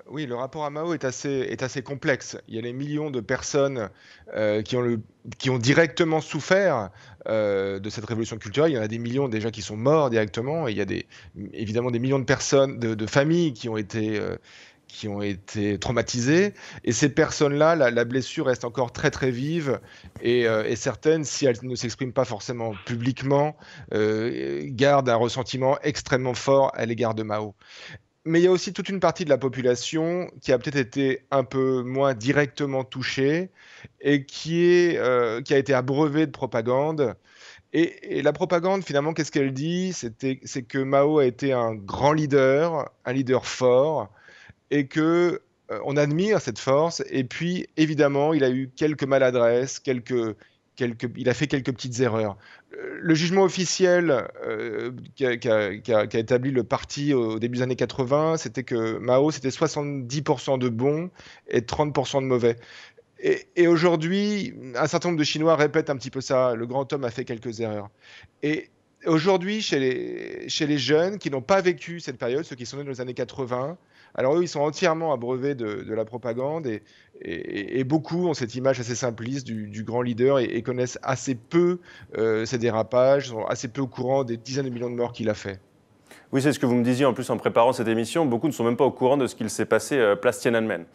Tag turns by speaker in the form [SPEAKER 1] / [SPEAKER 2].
[SPEAKER 1] Oui, le rapport à Mao est assez complexe. Il y a les millions de personnes, qui ont directement souffert, de cette révolution culturelle. Il y en a des millions déjà qui sont morts directement et il y a évidemment des millions de personnes, de familles qui ont été traumatisées et ces personnes-là, la blessure reste encore très, très vive et certaines, si elles ne s'expriment pas forcément publiquement, gardent un ressentiment extrêmement fort à l'égard de Mao. Mais il y a aussi toute une partie de la population qui a peut-être été un peu moins directement touchée et qui a été abreuvée de propagande. Et la propagande, finalement, qu'est-ce qu'elle dit? C'est que Mao a été un leader fort, et que on admire cette force. Et puis, évidemment, il a eu quelques maladresses, il a fait quelques petites erreurs. Le jugement officiel qui a établi le parti au début des années 80, c'était que Mao, c'était 70% de bons et 30% de mauvais. Et aujourd'hui, un certain nombre de Chinois répètent un petit peu ça. Le grand homme a fait quelques erreurs. Et aujourd'hui, chez les jeunes qui n'ont pas vécu cette période, ceux qui sont nés dans les années 80, alors eux, ils sont entièrement abreuvés de la propagande et beaucoup ont cette image assez simpliste du grand leader et connaissent assez peu ses dérapages, sont assez peu au courant des dizaines de millions de morts qu'il a fait.
[SPEAKER 2] Oui, c'est ce que vous me disiez en plus en préparant cette émission. Beaucoup ne sont même pas au courant de ce qu'il s'est passé place Tiananmen.